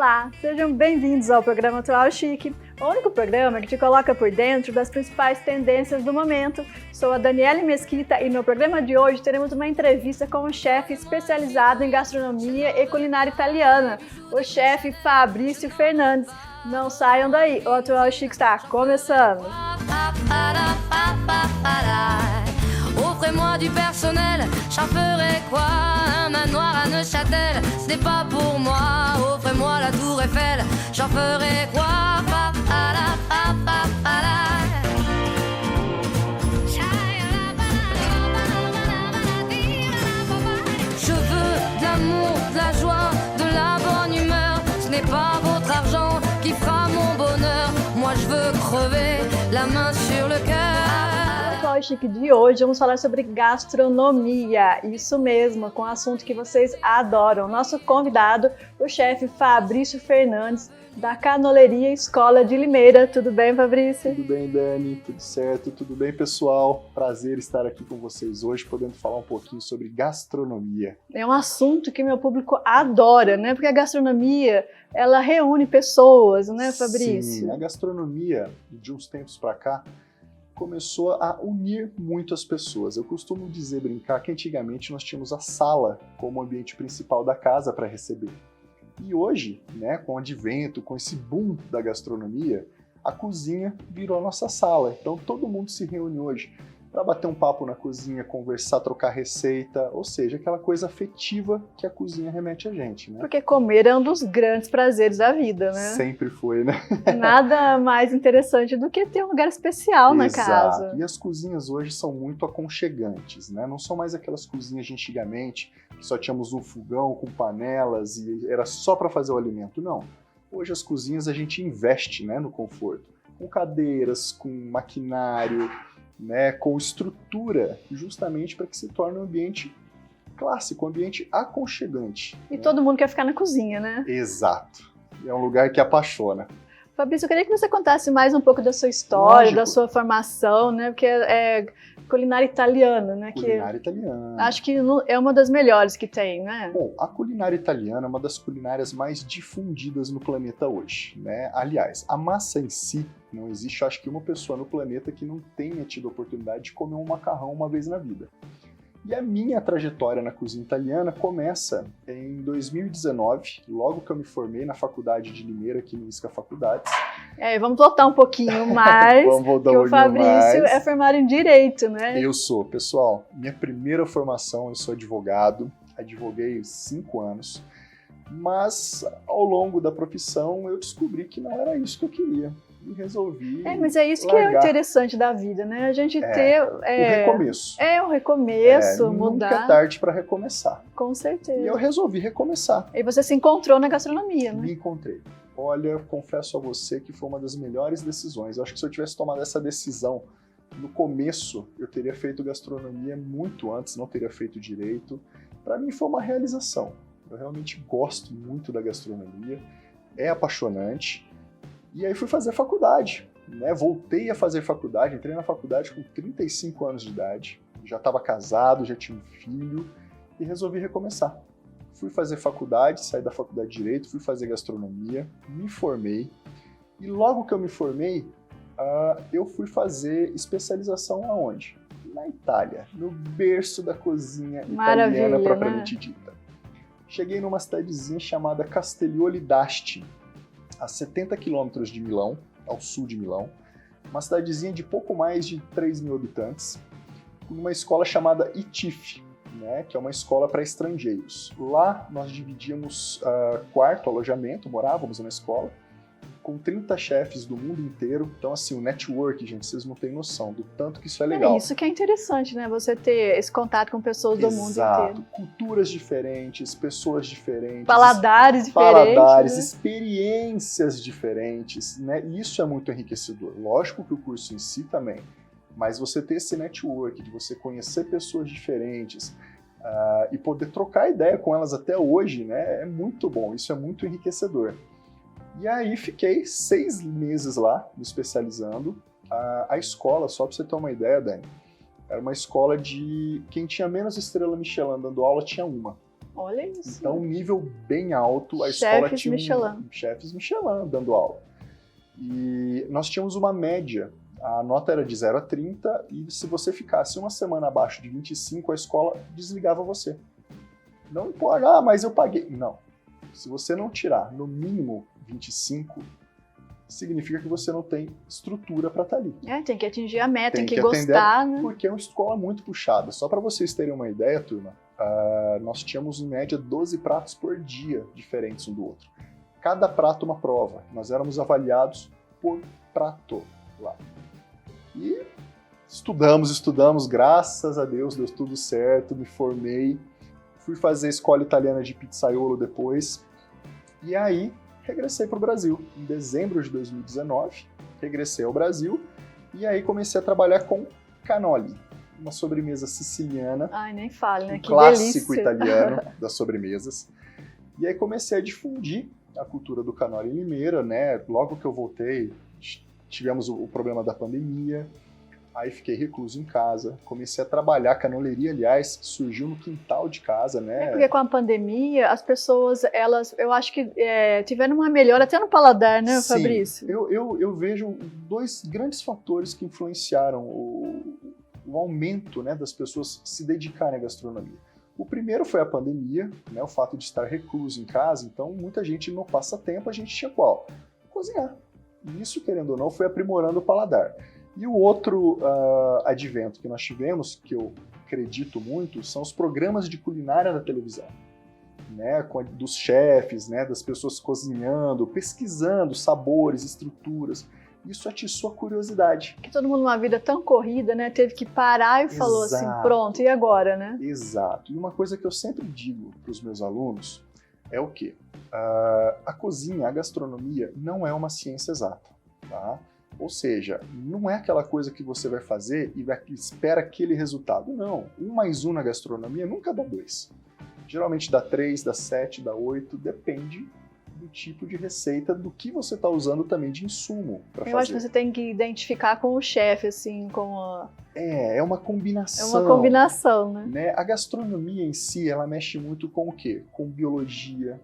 Olá, sejam bem-vindos ao programa Atual Chique, o único programa que te coloca por dentro das principais tendências do momento. Sou a Daniele Mesquita e no programa de hoje teremos uma entrevista com um chefe especializado em gastronomia e culinária italiana, o chefe Fabrício Fernandes. Não saiam daí, o Atual Chique está começando! Offrez-moi du personnel, j'en ferai quoi? Un manoir à Neuchâtel, ce n'est pas pour moi. Offrez-moi la tour Eiffel, j'en ferai quoi? Je veux de l'amour, de la joie, de la bonne humeur. Ce n'est pas votre argent qui fera mon bonheur. Moi je veux crever, la main sur le cœur. No Chique de hoje vamos falar sobre gastronomia, isso mesmo, com um assunto que vocês adoram. Nosso convidado, o chefe Fabrício Fernandes, da Canoleria Escola de Limeira. Tudo bem, Fabrício? Tudo bem, Dani? Tudo certo? Tudo bem, pessoal? Prazer estar aqui com vocês hoje, podendo falar um pouquinho sobre gastronomia. É um assunto que meu público adora, né? Porque a gastronomia, ela reúne pessoas, né, Fabrício? Sim, a gastronomia, de uns tempos para cá, começou a unir muito as pessoas. Eu costumo brincar que antigamente nós tínhamos a sala como ambiente principal da casa para receber. E hoje, né, com o advento, com esse boom da gastronomia, a cozinha virou a nossa sala. Então todo mundo se reúne hoje para bater um papo na cozinha, conversar, trocar receita, ou seja, aquela coisa afetiva que a cozinha remete a gente, né? Porque comer é um dos grandes prazeres da vida, né? Sempre foi, né? Nada mais interessante do que ter um lugar especial na casa. E as cozinhas hoje são muito aconchegantes, né? Não são mais aquelas cozinhas de antigamente, que só tínhamos um fogão com panelas e era só para fazer o alimento. Não. Hoje as cozinhas a gente investe, né, no conforto. Com cadeiras, com maquinário, né, com estrutura, justamente para que se torne um ambiente clássico, um ambiente aconchegante. E todo mundo quer ficar na cozinha, né? Exato. É um lugar que apaixona. Fabrício, eu queria que você contasse mais um pouco da sua história, Lógico. Da sua formação, né? Porque é culinária italiana, né? Culinária italiana. Acho que é uma das melhores que tem, né? Bom, a culinária italiana é uma das culinárias mais difundidas no planeta hoje, né? Aliás, a massa em si, não existe, acho que uma pessoa no planeta que não tenha tido a oportunidade de comer um macarrão uma vez na vida. E a minha trajetória na cozinha italiana começa em 2019, logo que eu me formei na faculdade de Limeira, aqui no ISCA Faculdades. Vamos voltar um pouquinho mais, Vamos voltar que um o Fabrício mais. é formado em Direito, né? Eu sou, pessoal, minha primeira formação, eu sou advogado, advoguei 5 anos, mas ao longo da profissão eu descobri que não era isso que eu queria. E resolvi Mas é isso largar. Que é o interessante da vida, né? A gente ter... O recomeço. O recomeço, mudar. Nunca é tarde para recomeçar. Com certeza. E eu resolvi recomeçar. E você se encontrou na gastronomia, né? Me encontrei. Olha, confesso a você que foi uma das melhores decisões. Eu acho que se eu tivesse tomado essa decisão no começo, eu teria feito gastronomia muito antes, não teria feito direito. Para mim foi uma realização. Eu realmente gosto muito da gastronomia, é apaixonante. E aí fui fazer faculdade, né? Voltei a fazer faculdade, entrei na faculdade com 35 anos de idade, já estava casado, já tinha um filho e resolvi recomeçar. Fui fazer faculdade, saí da faculdade de Direito, fui fazer gastronomia, me formei e logo que eu me formei, eu fui fazer especialização aonde? Na Itália, no berço da cozinha italiana propriamente dita. Cheguei numa cidadezinha chamada Castiglione d'Asti, a 70 quilômetros de Milão, ao sul de Milão, uma cidadezinha de pouco mais de 3 mil habitantes, numa escola chamada ITIF, né, que é uma escola para estrangeiros. Lá nós dividíamos quarto, alojamento, morávamos na escola, com 30 chefes do mundo inteiro. Então, assim, o network, gente, vocês não têm noção do tanto que isso é legal. É isso que é interessante, né? Você ter esse contato com pessoas do mundo inteiro. Culturas diferentes, pessoas diferentes. Paladares diferentes. Né? Experiências diferentes, né? E isso é muito enriquecedor. Lógico que o curso em si também, mas você ter esse network, de você conhecer pessoas diferentes e poder trocar ideia com elas até hoje, né? É muito bom, isso é muito enriquecedor. E aí fiquei 6 meses lá, me especializando. A escola, só para você ter uma ideia, Dani, era uma escola de... Quem tinha menos estrela Michelin dando aula tinha uma. Olha isso. Então, um nível bem alto, a escola Chefes tinha Michelin. chefes Michelin dando aula. E nós tínhamos uma média, a nota era de 0 a 30, e se você ficasse uma semana abaixo de 25, a escola desligava você. Não importa, mas eu paguei. Não. Se você não tirar no mínimo 25, significa que você não tem estrutura para estar ali. Tem que atingir a meta, tem que atender, gostar, né? Porque é uma escola muito puxada. Só para vocês terem uma ideia, turma, nós tínhamos em média 12 pratos por dia diferentes um do outro. Cada prato uma prova. Nós éramos avaliados por prato lá. E estudamos, graças a Deus, deu tudo certo, me formei. Fui fazer escola italiana de pizzaiolo depois. E aí, regressei para o Brasil. Em dezembro de 2019, regressei ao Brasil. E aí comecei a trabalhar com cannoli, uma sobremesa siciliana. Ai, nem fale, né? Um Que clássico delícia. italiano das sobremesas. E aí comecei a difundir a cultura do cannoli em Limeira, né? Logo que eu voltei, tivemos o problema da pandemia. Aí fiquei recluso em casa, comecei a trabalhar, canoleria, aliás, surgiu no quintal de casa, né? Porque com a pandemia, as pessoas, eu acho que tiveram uma melhora até no paladar, né, Sim, Fabrício? eu vejo dois grandes fatores que influenciaram o aumento, né, das pessoas se dedicarem à gastronomia. O primeiro foi a pandemia, né, o fato de estar recluso em casa, então muita gente no passatempo, a gente tinha qual? Cozinhar. E isso, querendo ou não, foi aprimorando o paladar. E o outro advento que nós tivemos, que eu acredito muito, são os programas de culinária na televisão. Né, dos chefes, né, das pessoas cozinhando, pesquisando sabores, estruturas. Isso atiçou a curiosidade. Que todo mundo numa vida tão corrida, né, teve que parar e falou assim, Exato. pronto, e agora, né? Exato. E uma coisa que eu sempre digo para os meus alunos é o quê? A cozinha, a gastronomia, não é uma ciência exata, tá? Ou seja, não é aquela coisa que você vai fazer e espera aquele resultado. Não. 1 mais 1 na gastronomia nunca dá 2. Geralmente dá 3, dá 7, dá 8, depende do tipo de receita, do que você está usando também de insumo para fazer. Eu acho que você tem que identificar com o chefe, assim, com a... É uma combinação. É uma combinação, né? A gastronomia em si, ela mexe muito com o quê? Com biologia,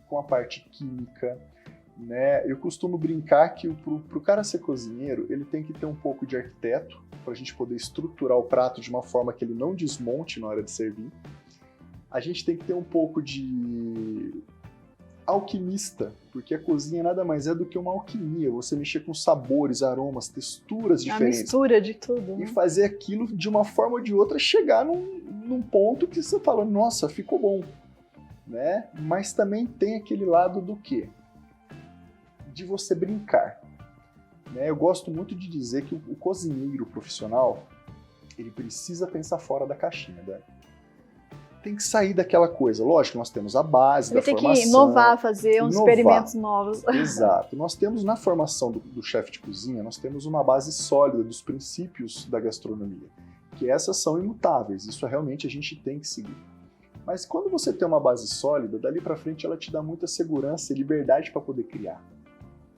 com a parte química, né? Eu costumo brincar que pro cara ser cozinheiro, ele tem que ter um pouco de arquiteto, para a gente poder estruturar o prato de uma forma que ele não desmonte na hora de servir. A gente tem que ter um pouco de alquimista, porque a cozinha nada mais é do que uma alquimia, você mexer com sabores, aromas, texturas diferentes. A mistura de tudo, né? E fazer aquilo de uma forma ou de outra chegar num ponto que você fala, nossa, ficou bom. Né? Mas também tem aquele lado do quê? De você brincar. Né? Eu gosto muito de dizer que o cozinheiro profissional, ele precisa pensar fora da caixinha, né? Tem que sair daquela coisa. Lógico, nós temos a base da formação. Tem que inovar, fazer uns experimentos novos. Exato. Nós temos na formação do chefe de cozinha, nós temos uma base sólida dos princípios da gastronomia, que essas são imutáveis. Isso realmente a gente tem que seguir. Mas quando você tem uma base sólida, dali para frente ela te dá muita segurança e liberdade para poder criar.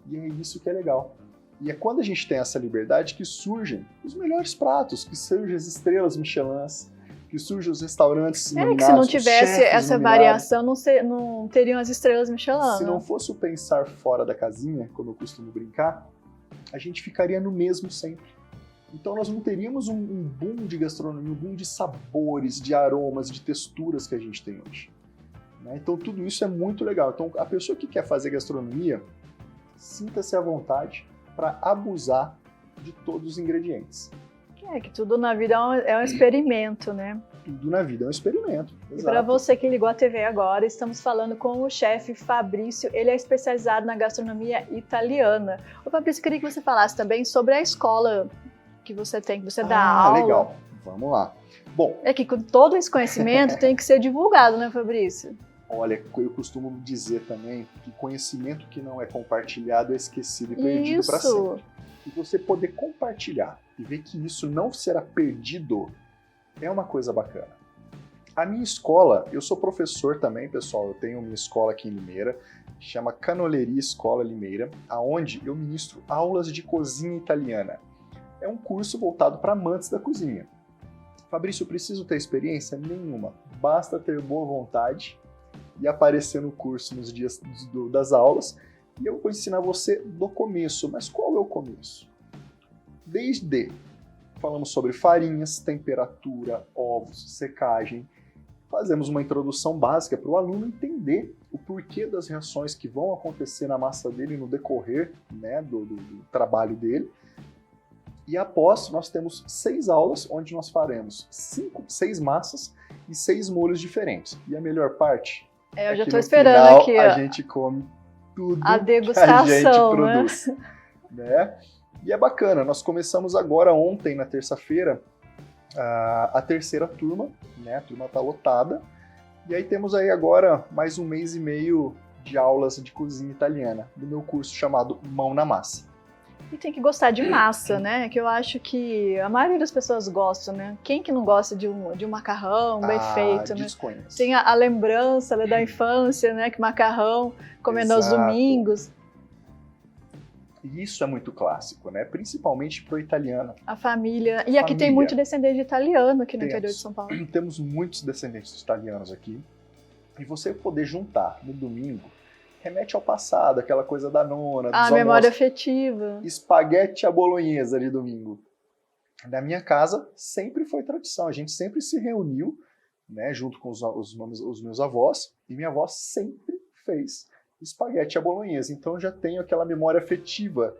E é isso que é legal. E é quando a gente tem essa liberdade que surgem os melhores pratos, que surgem as estrelas Michelin, que surgem os restaurantes iluminados. Que se não tivesse essa variação, não teriam as estrelas Michelin. Se não fosse o pensar fora da casinha, como eu costumo brincar, a gente ficaria no mesmo sempre. Então nós não teríamos um boom de gastronomia, um boom de sabores, de aromas, de texturas que a gente tem hoje. Né? Então tudo isso é muito legal. Então a pessoa que quer fazer gastronomia, sinta-se à vontade para abusar de todos os ingredientes. Que tudo na vida é um experimento, né? Tudo na vida é um experimento. E para você que ligou a TV agora, estamos falando com o chefe Fabrício. Ele é especializado na gastronomia italiana. Ô Fabrício, eu queria que você falasse também sobre a escola que você tem, que você dá aula. Legal. Vamos lá. Bom, é que com todo esse conhecimento tem que ser divulgado, né, Fabrício? Olha, eu costumo dizer também que conhecimento que não é compartilhado é esquecido e perdido para sempre. E você poder compartilhar e ver que isso não será perdido é uma coisa bacana. A minha escola, eu sou professor também, pessoal, eu tenho minha escola aqui em Limeira, chama Canoleria Escola Limeira, aonde eu ministro aulas de cozinha italiana. É um curso voltado para amantes da cozinha. Fabrício, eu preciso ter experiência? Nenhuma. Basta ter boa vontade e aparecer no curso nos dias das aulas. E eu vou ensinar você do começo. Mas qual é o começo? Falamos sobre farinhas, temperatura, ovos, secagem. Fazemos uma introdução básica para o aluno entender o porquê das reações que vão acontecer na massa dele no decorrer, né, do trabalho dele. E após, nós temos 6 aulas, onde nós faremos 6 massas e 6 molhos diferentes. E a melhor parte? Eu já que estou no esperando final, aqui, a ó, gente come tudo a que degustação, a gente produz. né? Né? E é bacana, nós começamos agora ontem, na terça-feira, a terceira turma, né? A turma está lotada. E aí temos aí agora mais 1 mês e meio de aulas de cozinha italiana, do meu curso chamado Mão na Massa. E tem que gostar de massa, né? Que eu acho que a maioria das pessoas gosta, né? Quem que não gosta de um macarrão bem feito, né? Desconheço. Tem a lembrança, né, da infância, né? Que macarrão, comendo aos Exato. domingos. E isso é muito clássico, né? Principalmente pro italiano. A família. E aqui tem Família. muito descendente de italiano aqui no Temos. interior de São Paulo. Temos muitos descendentes italianos aqui. E você poder juntar no domingo remete ao passado, aquela coisa da nona, dos A memória almoços. afetiva. Espaguete à bolonhesa de domingo. Na minha casa sempre foi tradição, a gente sempre se reuniu, né, junto com os meus avós, e minha avó sempre fez espaguete à bolonhesa. Então eu já tenho aquela memória afetiva.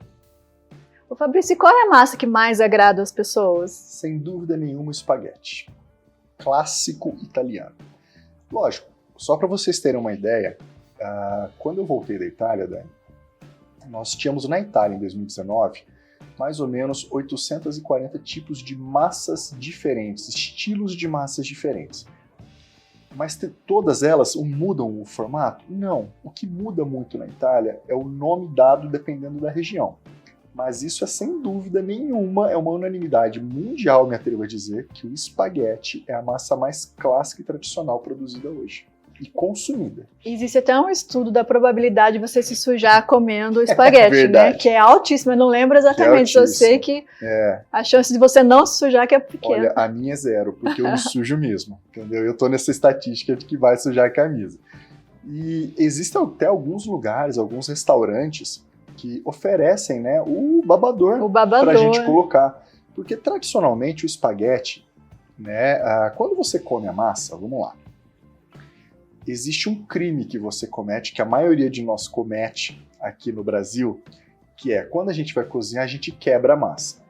Ô Fabrício, qual é a massa que mais agrada as pessoas? Sem dúvida nenhuma, o espaguete. Clássico italiano. Lógico, só para vocês terem uma ideia, quando eu voltei da Itália, Dani, nós tínhamos na Itália, em 2019, mais ou menos 840 tipos de massas diferentes, estilos de massas diferentes. Mas todas elas mudam o formato? Não. O que muda muito na Itália é o nome dado dependendo da região. Mas isso é sem dúvida nenhuma, é uma unanimidade mundial, me atrevo a dizer, que o espaguete é a massa mais clássica e tradicional produzida hoje. E consumida. Existe até um estudo da probabilidade de você se sujar comendo espaguete, né? Verdade. Que é altíssima. Eu não lembro exatamente, Que é eu sei altíssima. que a chance de você não se sujar que é pequena. Olha, a minha é 0, porque eu me sujo mesmo, entendeu? Eu tô nessa estatística de que vai sujar a camisa. E existem até alguns lugares, alguns restaurantes que oferecem, né, o babador pra gente colocar. Porque tradicionalmente o espaguete, né, quando você come a massa, vamos lá, existe um crime que você comete, que a maioria de nós comete aqui no Brasil, que é, quando a gente vai cozinhar, a gente quebra a massa.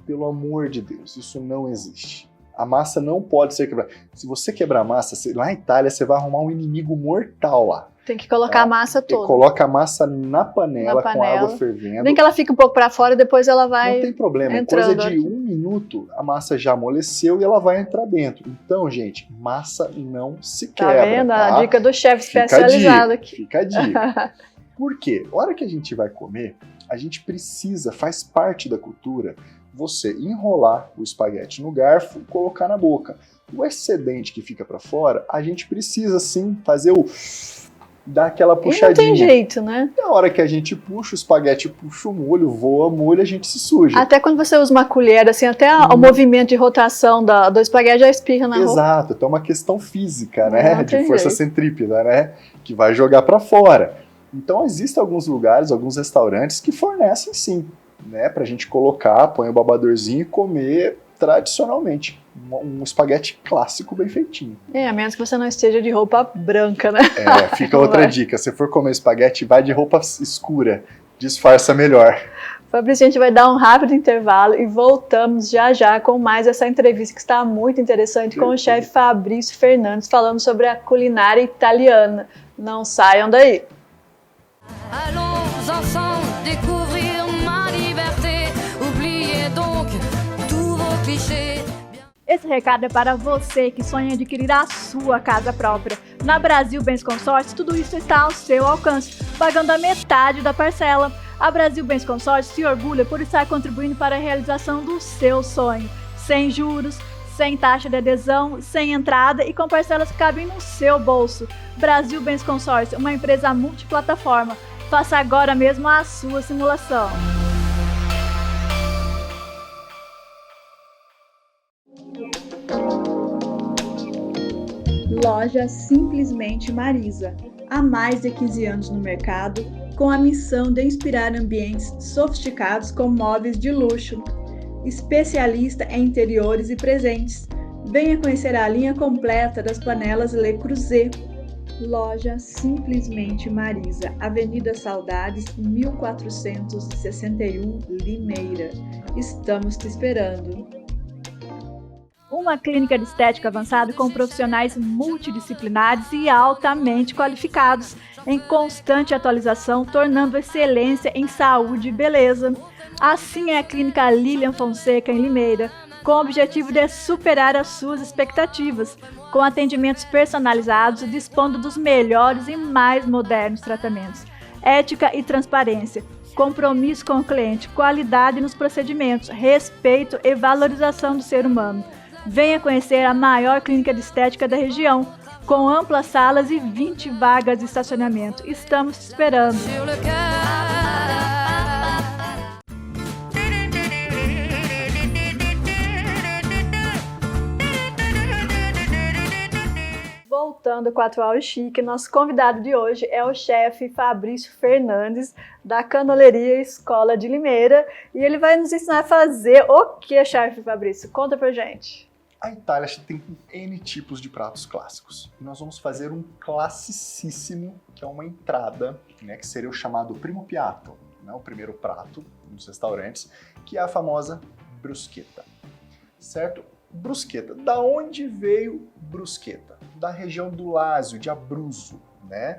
Pelo amor de Deus, isso não existe. A massa não pode ser quebrada. Se você quebrar a massa, lá na Itália, você vai arrumar um inimigo mortal lá. Tem que colocar a massa toda. Você coloca a massa na panela, com água fervendo. Nem que ela fique um pouco para fora, depois ela vai. Não tem problema, entrando. Coisa de 1 minuto, a massa já amoleceu e ela vai entrar dentro. Então, gente, massa não se quebra. Tá vendo? Tá? A dica do chefe especializado aqui. Fica a dica. Por quê? A hora que a gente vai comer, a gente precisa, faz parte da cultura, você enrolar o espaguete no garfo e colocar na boca. O excedente que fica para fora, a gente precisa sim fazer dar aquela puxadinha. E não tem jeito, né? Na hora que a gente puxa o espaguete, puxa o molho, voa o molho, a gente se suja. Até quando você usa uma colher, assim, até o movimento de rotação do espaguete já espirra na roupa. Exato, então é uma questão física, né? Não De força centrípeta, né? Que vai jogar para fora. Então existem alguns lugares, alguns restaurantes que fornecem sim, né? Pra gente colocar, põe o babadorzinho e comer tradicionalmente. Um espaguete clássico bem feitinho. A menos que você não esteja de roupa branca, né? Fica outra dica. Se for comer espaguete, vai de roupa escura. Disfarça melhor. Fabrício, a gente vai dar um rápido intervalo e voltamos já já com mais essa entrevista que está muito interessante com o chefe Fabrício Fernandes, falando sobre a culinária italiana. Não saiam daí. Allons ensemble découvrir ma liberté. Oubliez donc tous vos clichés. Esse recado é para você que sonha em adquirir a sua casa própria. Na Brasil Bens Consórcio, tudo isso está ao seu alcance, pagando a metade da parcela. A Brasil Bens Consórcio se orgulha por estar contribuindo para a realização do seu sonho. Sem juros, sem taxa de adesão, sem entrada e com parcelas que cabem no seu bolso. Brasil Bens Consórcio, uma empresa multiplataforma. Faça agora mesmo a sua simulação. Loja Simplesmente Marisa, há mais de 15 anos no mercado, com a missão de inspirar ambientes sofisticados com móveis de luxo. Especialista em interiores e presentes. Venha conhecer a linha completa das panelas Le Creuset. Loja Simplesmente Marisa, Avenida Saudades, 1461, Limeira. Estamos te esperando. Uma clínica de estética avançada com profissionais multidisciplinares e altamente qualificados, em constante atualização, tornando excelência em saúde e beleza. Assim é a Clínica Lilian Fonseca, em Limeira, com o objetivo de superar as suas expectativas, com atendimentos personalizados e dispondo dos melhores e mais modernos tratamentos. Ética e transparência, compromisso com o cliente, qualidade nos procedimentos, respeito e valorização do ser humano. Venha conhecer a maior clínica de estética da região, com amplas salas e 20 vagas de estacionamento. Estamos te esperando. Voltando com a Atual e Chique, nosso convidado de hoje é o chefe Fabrício Fernandes, da Canoleria Escola de Limeira, e ele vai nos ensinar a fazer o que, chefe Fabrício? Conta pra gente. A Itália tem N tipos de pratos clássicos. E nós vamos fazer um classicíssimo, que é uma entrada, né, que seria o chamado primo piatto, né, o primeiro prato nos restaurantes, que é a famosa bruschetta. Certo? Bruschetta. Da onde veio bruschetta? Da região do Lásio, de Abruzzo, né?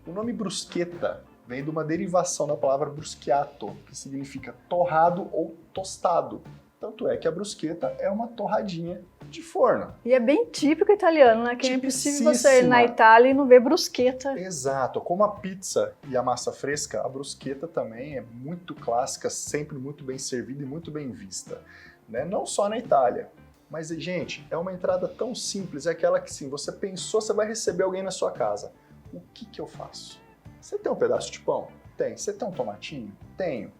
O nome bruschetta vem de uma derivação da palavra bruschiato, que significa torrado ou tostado. Tanto é que a bruschetta é uma torradinha de forno. E é bem típico italiano, né? Que é impossível você ir na Itália e não ver bruschetta. Exato. Como a pizza e a massa fresca, a bruschetta também é muito clássica, sempre muito bem servida e muito bem vista, né? Não só na Itália. Mas, gente, é uma entrada tão simples, é aquela que, sim, você pensou, você vai receber alguém na sua casa. O que eu faço? Você tem um pedaço de pão? Tem. Você tem um tomatinho? Tenho.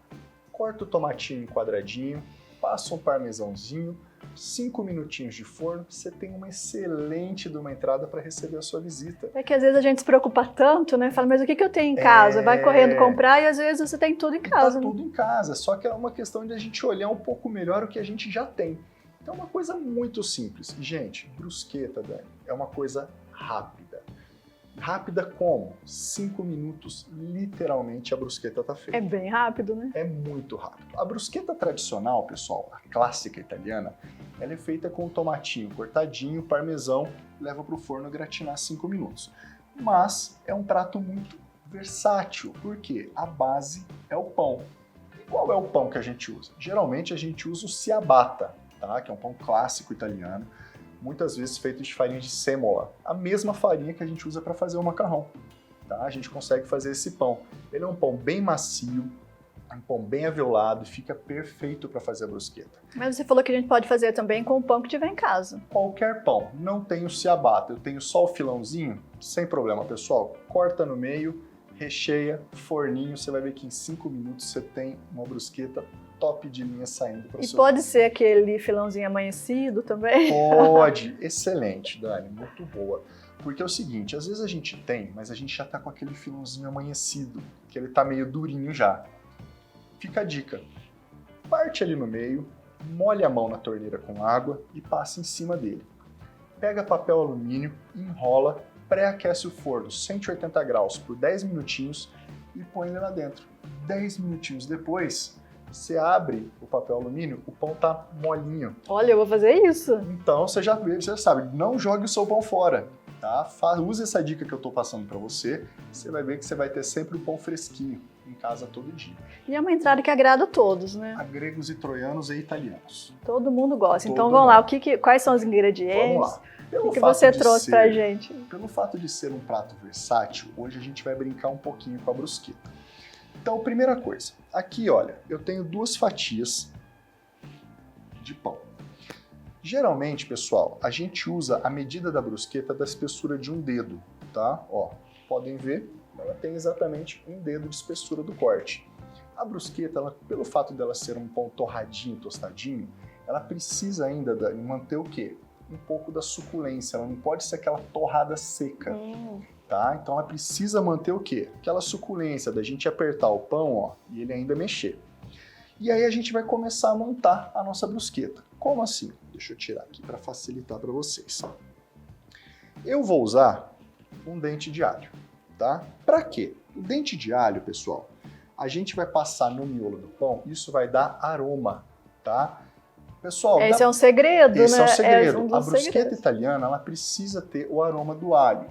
Corta o tomatinho em quadradinho, passa um parmesãozinho, 5 minutinhos de forno, você tem uma excelente de uma entrada para receber a sua visita. É que às vezes a gente se preocupa tanto, né? Fala, mas o que eu tenho em casa? Vai correndo comprar e às vezes você tem tudo em casa. Tá tudo em casa, só que é uma questão de a gente olhar um pouco melhor o que a gente já tem. Então é uma coisa muito simples. Gente, bruschetta, Dani, é uma coisa rápida. Rápida como? 5 minutos, literalmente a bruschetta tá feita. É bem rápido, né? É muito rápido. A bruschetta tradicional, pessoal, a clássica italiana, ela é feita com o tomatinho cortadinho, parmesão, leva para o forno gratinar 5 minutos. Mas é um prato muito versátil, porque a base é o pão. E qual é o pão que a gente usa? Geralmente a gente usa o ciabatta, tá? Que é um pão clássico italiano, muitas vezes feito de farinha de sêmola, a mesma farinha que a gente usa para fazer o macarrão. Tá? A gente consegue fazer esse pão. Ele é um pão bem macio, um pão bem avelado e fica perfeito para fazer a bruschetta. Mas você falou que a gente pode fazer também com o pão que tiver em casa. Qualquer pão. Não tenho ciabatta, eu tenho só o filãozinho, sem problema, pessoal. Corta no meio, recheia, forninho, você vai ver que em 5 minutos você tem uma bruschetta top de linha saindo para o seu... E pode ser aquele filãozinho amanhecido também? Pode. Excelente, Dani. Muito boa. Porque é o seguinte, às vezes a gente tem, mas a gente já tá com aquele filãozinho amanhecido, que ele tá meio durinho já. Fica a dica. Parte ali no meio, molha a mão na torneira com água e passa em cima dele. Pega papel alumínio, enrola, pré-aquece o forno 180 graus por 10 minutinhos e põe ele lá dentro. 10 minutinhos depois, você abre o papel alumínio, o pão tá molinho. Olha, eu vou fazer isso. Então você já sabe, não jogue o seu pão fora, tá? Use essa dica que eu tô passando para você, você vai ver que você vai ter sempre um pão fresquinho em casa todo dia. E é uma entrada que agrada a todos, né? A gregos e troianos e italianos. Todo mundo gosta. Então Todo vamos lá, mundo. Quais são os ingredientes? Vamos lá. O que você trouxe pra gente? Pelo fato de ser um prato versátil, hoje a gente vai brincar um pouquinho com a bruschetta. Então, primeira coisa, aqui olha, eu tenho 2 fatias de pão. Geralmente, pessoal, a gente usa a medida da bruschetta da espessura de um dedo, tá? Ó, podem ver, ela tem exatamente um dedo de espessura do corte. A bruschetta, ela, pelo fato dela ser um pão torradinho, tostadinho, ela precisa ainda manter o quê? um pouco da suculência, ela não pode ser aquela torrada seca, tá? Então ela precisa manter o quê? Aquela suculência da gente apertar o pão, ó, e ele ainda mexer. E aí a gente vai começar a montar a nossa brusqueta. Como assim? Deixa eu tirar aqui para facilitar para vocês. Eu vou usar um dente de alho, tá? Para quê? O dente de alho, pessoal, a gente vai passar no miolo do pão, isso vai dar aroma, tá? Pessoal, esse é um segredo, esse né? é o segredo. Um A dos brusqueta segredos. italiana, ela precisa ter o aroma do alho.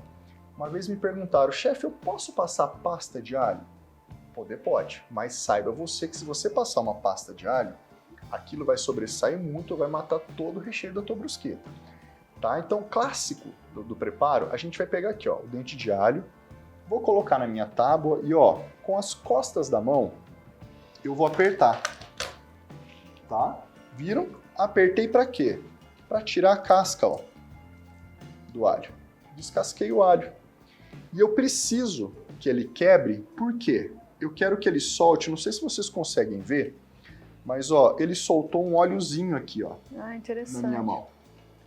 Uma vez me perguntaram, chefe, eu posso passar pasta de alho? Poder pode, mas saiba você que se você passar uma pasta de alho, aquilo vai sobressair muito, vai matar todo o recheio da tua brusqueta. Tá? Então, clássico do preparo, a gente vai pegar aqui, ó, o dente de alho, vou colocar na minha tábua e, ó, com as costas da mão, eu vou apertar. Tá? Viram? Apertei para quê? Para tirar a casca, ó, do alho. Descasquei o alho. E eu preciso que ele quebre, por quê? Eu quero que ele solte, não sei se vocês conseguem ver, mas ó, ele soltou um óleozinho aqui, ó, Interessante. na minha mão.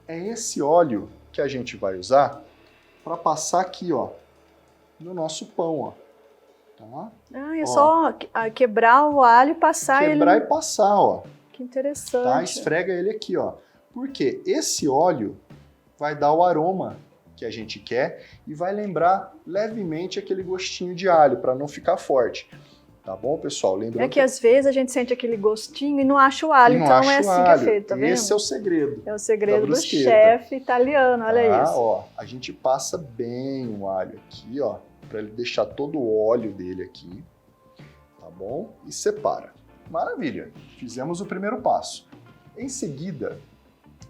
É esse óleo que a gente vai usar para passar aqui, ó, no nosso pão, ó. Tá? É só quebrar o alho e passar Quebrar ele. e passar, ó. Que interessante. Tá? Esfrega ele aqui, ó. Porque esse óleo vai dar o aroma que a gente quer e vai lembrar levemente aquele gostinho de alho, para não ficar forte. Tá bom, pessoal? Lembrando É que às vezes a gente sente aquele gostinho e não acha o alho, então é assim que é feito, tá vendo? Esse é o segredo. É o segredo do brusqueta. chefe italiano, olha isso. Ó, a gente passa bem o alho aqui, ó, para ele deixar todo o óleo dele aqui, tá bom? E separa. Maravilha! Fizemos o primeiro passo. Em seguida,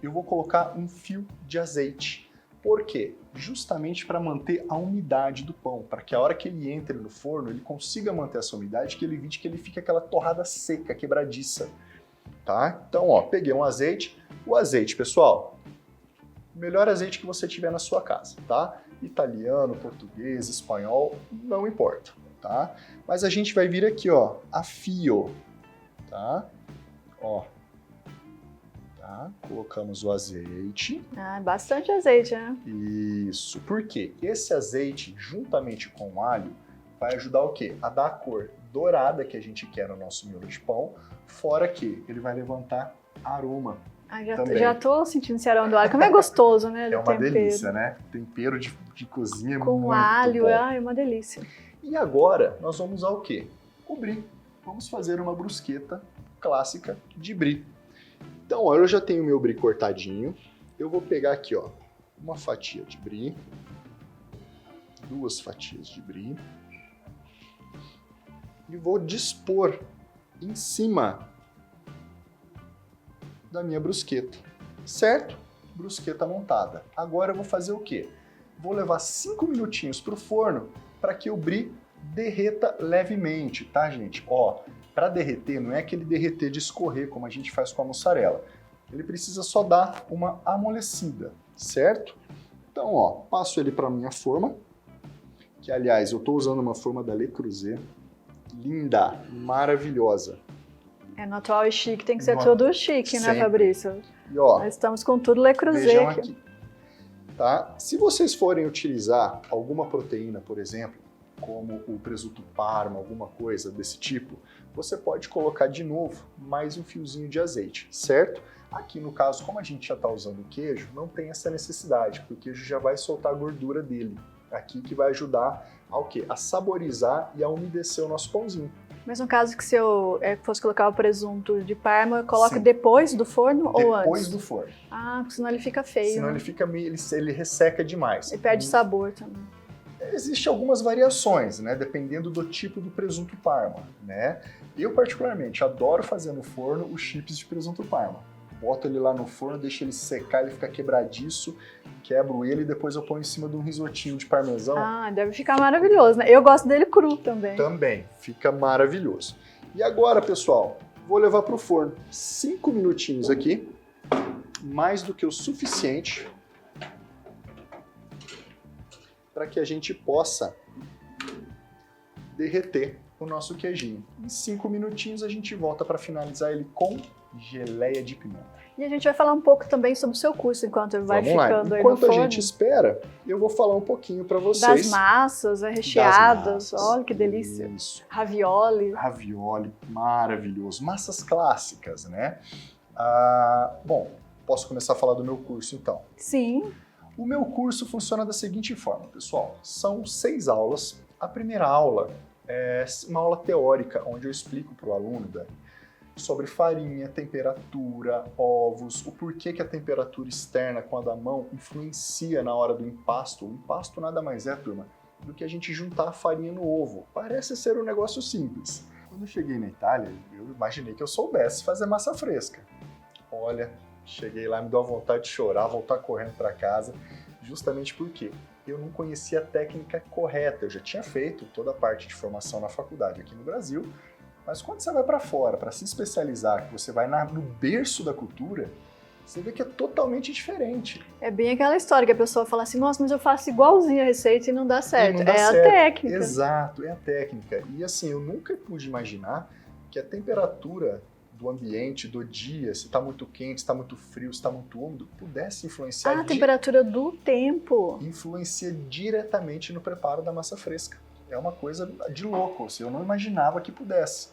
eu vou colocar um fio de azeite. Por quê? Justamente para manter a umidade do pão, para que a hora que ele entre no forno, ele consiga manter essa umidade, que ele evite que ele fique aquela torrada seca, quebradiça, tá? Então, ó, peguei um azeite. O azeite, pessoal, o melhor azeite que você tiver na sua casa, tá? Italiano, português, espanhol, não importa, tá? Mas a gente vai vir aqui, ó, a fio, tá? Ó. Tá? Colocamos o azeite. Bastante azeite, né? Isso. Por quê? Esse azeite, juntamente com o alho, vai ajudar o quê? A dar a cor dourada que a gente quer no nosso miolo de pão, fora que ele vai levantar aroma. Já tô sentindo esse aroma do alho, como é gostoso, né? É uma delícia, né? Tempero de cozinha é com muito alho, bom. é uma delícia. E agora, nós vamos usar o quê? O brie. Vamos fazer uma brusqueta clássica de brie. Então, ó, eu já tenho meu brie cortadinho. Eu vou pegar aqui, ó, uma fatia de brie, 2 fatias de brie e vou dispor em cima da minha brusqueta, certo? Brusqueta montada. Agora eu vou fazer o quê? Vou levar 5 minutinhos para o forno para que o brie derreta levemente, tá, gente? Ó, para derreter, não é aquele derreter de escorrer como a gente faz com a mussarela. Ele precisa só dar uma amolecida, certo? Então, ó, passo ele para minha forma, que aliás eu estou usando uma forma da Le Creuset, linda, maravilhosa. É, no atual e chique tem que ser No- tudo chique, Sempre. né, Fabrício? E ó, Nós estamos com tudo Le Creuset vejam aqui. aqui. Tá? Se vocês forem utilizar alguma proteína, por exemplo, como o presunto parma, alguma coisa desse tipo, você pode colocar de novo mais um fiozinho de azeite, certo? Aqui no caso, como a gente já está usando o queijo, não tem essa necessidade, porque o queijo já vai soltar a gordura dele. Aqui que vai ajudar ao quê? A saborizar e a umedecer o nosso pãozinho. Mas no caso que se eu fosse colocar o presunto de Parma, eu coloco Sim. depois do forno ou antes? Depois do forno. Ah, porque senão ele fica feio, Senão né? ele fica meio, ele resseca demais. E perde sabor também. Existem algumas variações, né? Dependendo do tipo do presunto Parma, né? Eu, particularmente, adoro fazer no forno os chips de presunto Parma. Boto ele lá no forno, deixo ele secar, ele fica quebradiço, quebro ele e depois eu ponho em cima de um risotinho de parmesão. Ah, deve ficar maravilhoso, né? Eu gosto dele cru também. Também, fica maravilhoso. E agora, pessoal, vou levar para o forno 5 minutinhos aqui, mais do que o suficiente para que a gente possa derreter o nosso queijinho. Em 5 minutinhos a gente volta para finalizar ele com geleia de pimenta. E a gente vai falar um pouco também sobre o seu curso, enquanto vai Vamos lá. ficando aí no Enquanto a fone. gente espera, eu vou falar um pouquinho para vocês. Das massas, recheadas, das massas. olha que delícia. Isso. Ravioli. Ravioli, maravilhoso. Massas clássicas, né? Bom, posso começar a falar do meu curso, então. Sim. O meu curso funciona da seguinte forma, pessoal. São 6 aulas. A primeira aula é uma aula teórica, onde eu explico para o aluno, Dani, sobre farinha, temperatura, ovos, o porquê que a temperatura externa com a da mão influencia na hora do empasto. O empasto nada mais é, turma, do que a gente juntar a farinha no ovo. Parece ser um negócio simples. Quando eu cheguei na Itália, eu imaginei que eu soubesse fazer massa fresca. Olha, cheguei lá, me deu a vontade de chorar, voltar correndo para casa, justamente porque eu não conhecia a técnica correta. Eu já tinha feito toda a parte de formação na faculdade aqui no Brasil, mas quando você vai para fora, para se especializar, que você vai no berço da cultura, você vê que é totalmente diferente. É bem aquela história que a pessoa fala assim, nossa, mas eu faço igualzinho a receita e não dá certo. Não dá certo. A técnica. Exato, é a técnica. E assim, eu nunca pude imaginar que a temperatura do ambiente, do dia, se está muito quente, se está muito frio, se está muito úmido, pudesse influenciar. A temperatura do tempo. Influencia diretamente no preparo da massa fresca. É uma coisa de louco, assim, eu não imaginava que pudesse.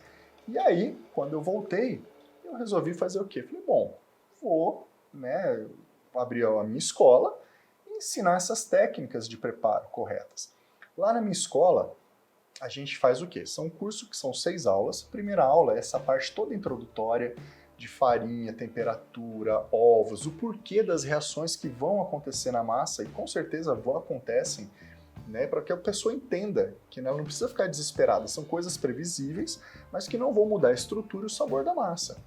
E aí, quando eu voltei, eu resolvi fazer o quê? Falei, bom, vou, né, abrir a minha escola e ensinar essas técnicas de preparo corretas. Lá na minha escola, a gente faz o quê? São cursos que são 6 aulas. A primeira aula é essa parte toda introdutória de farinha, temperatura, ovos, o porquê das reações que vão acontecer na massa, e com certeza acontecem, né, para que a pessoa entenda que ela não precisa ficar desesperada. São coisas previsíveis, mas que não vão mudar a estrutura e o sabor da massa.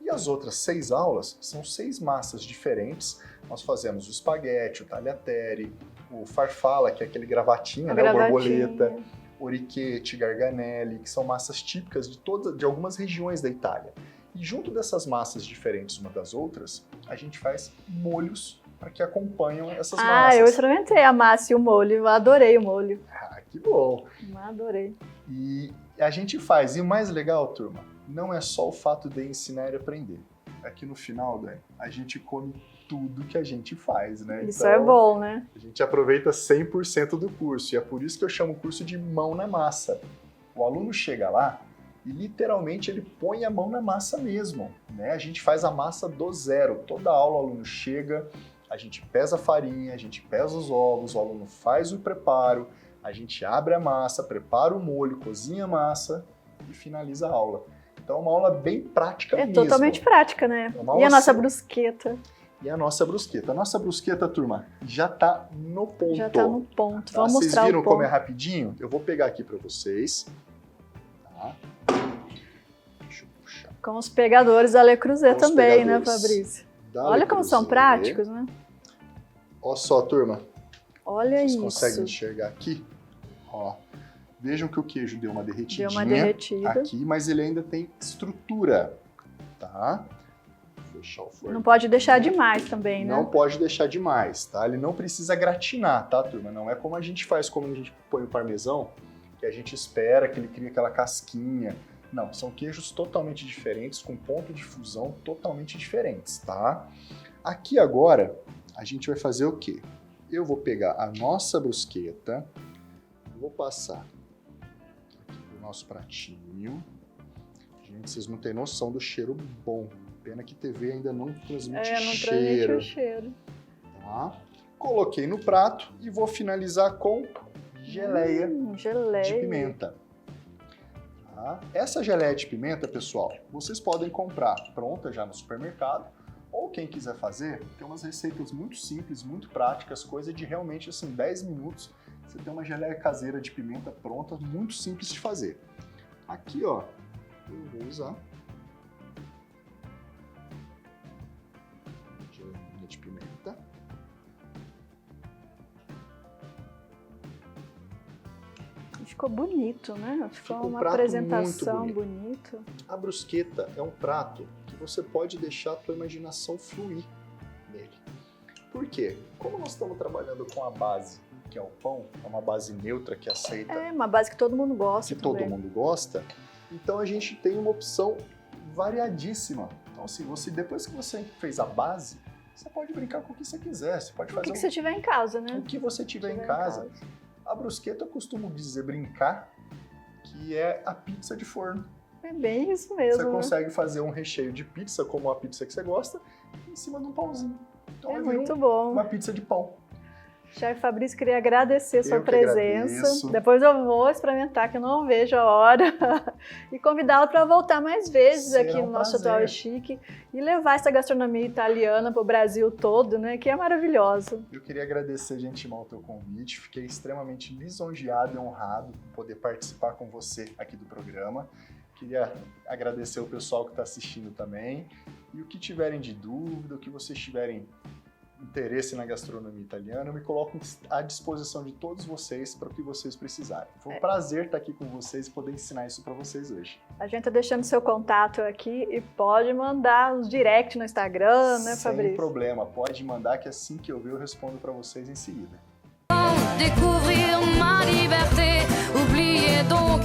E as outras 6 aulas são 6 massas diferentes. Nós fazemos o espaguete, o tagliatelle, o farfalla, que é aquele gravatinha, né, o borboleta, orecchiette, garganelli, que são massas típicas de algumas regiões da Itália. E junto dessas massas diferentes uma das outras, a gente faz molhos para que acompanham essas massas. Eu experimentei a massa e o molho, eu adorei o molho. Que bom! Adorei. E a gente faz, e o mais legal, turma, não é só o fato de ensinar e aprender. Aqui no final, Dani, a gente come tudo que a gente faz, né? Isso então, é bom, né? A gente aproveita 100% do curso, e é por isso que eu chamo o curso de mão na massa. O aluno chega lá e literalmente ele põe a mão na massa mesmo, né? A gente faz a massa do zero. Toda aula o aluno chega, a gente pesa a farinha, a gente pesa os ovos, o aluno faz o preparo, a gente abre a massa, prepara o molho, cozinha a massa e finaliza a aula. Então é uma aula bem prática mesmo. É totalmente prática, né? E a nossa brusqueta? E a nossa brusqueta. A nossa brusqueta, turma, já tá no ponto. Já tá no ponto. Tá? Vamos mostrar o ponto. Vocês viram como é rapidinho? Eu vou pegar aqui para vocês. Tá? Deixa eu puxar. Com os pegadores da Le Creuset também, né, Fabrício? Olha como são práticos, né? Olha só, turma. Olha isso. Vocês conseguem enxergar aqui? Ó. Vejam que o queijo deu uma derretidinha deu uma derretida aqui, mas ele ainda tem estrutura, tá? Vou fechar o forno. Não pode deixar demais também, né? Não pode deixar demais, tá? Ele não precisa gratinar, tá, turma? Não é como a gente faz, como a gente põe o parmesão, que a gente espera que ele crie aquela casquinha. Não, são queijos totalmente diferentes, com ponto de fusão totalmente diferentes, tá? Aqui agora, a gente vai fazer o quê? Eu vou pegar a nossa brusqueta, vou passar aqui pro nosso pratinho. Gente, vocês não têm noção do cheiro bom. Pena que TV ainda não transmite cheiro. Transmite o cheiro. Tá? Coloquei no prato e vou finalizar com geleia de pimenta. Tá? Essa geleia de pimenta, pessoal, vocês podem comprar pronta já no supermercado, ou quem quiser fazer, tem umas receitas muito simples, muito práticas, coisa de realmente assim 10 minutos, você tem uma geleia caseira de pimenta pronta, muito simples de fazer. Aqui, ó, eu vou usar geleia de pimenta. Ficou bonito, né? Ficou uma prato apresentação muito bonita. A brusqueta é um prato que você pode deixar a tua imaginação fluir nele. Por quê? Como nós estamos trabalhando com a base, que é o pão, é uma base neutra que aceita. É uma base que todo mundo gosta que também. todo mundo gosta. Então a gente tem uma opção variadíssima Então, assim, depois que você fez a base, você pode brincar com o que você quiser. Você pode fazer O que você tiver em casa, né? o que você tiver em casa. A brusqueta, eu costumo dizer, brincar, que é a pizza de forno. É bem isso mesmo. Você né? consegue fazer um recheio de pizza, como a pizza que você gosta, em cima de um pãozinho. Então, É vira muito bom. uma pizza de pão. Chefe Fabrício, queria agradecer a sua Eu que presença. agradeço. Depois eu vou experimentar, que eu não vejo a hora. E convidá-lo para voltar mais vezes Será aqui um no nosso prazer. Atual Chique e levar essa gastronomia italiana para o Brasil todo, né? Que é maravilhosa. Eu queria agradecer de antemão o teu convite. Fiquei extremamente lisonjeado e honrado por poder participar com você aqui do programa. Queria agradecer o pessoal que está assistindo também. E o que tiverem de dúvida, o que vocês tiverem interesse na gastronomia italiana, eu me coloco à disposição de todos vocês para o que vocês precisarem. Foi um prazer estar aqui com vocês e poder ensinar isso para vocês hoje. A gente tá deixando seu contato aqui e pode mandar uns direct no Instagram, né, Sem Fabrício? problema, pode mandar que assim que eu ver eu respondo para vocês em seguida. Découvrir ma liberté, oubliez donc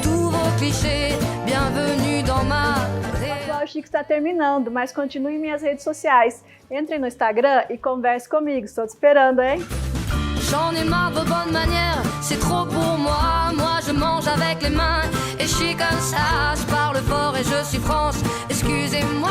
tous vos clichés, bienvenue dans ma O Atual Chique está terminando, mas continue em minhas redes sociais. Entre no Instagram e converse comigo. Estou te esperando, hein? J'en ai marre de vos bonnes manières, c'est trop pour moi. Moi je mange avec les mains et je suis comme ça. Je parle fort et je suis France, excusez-moi.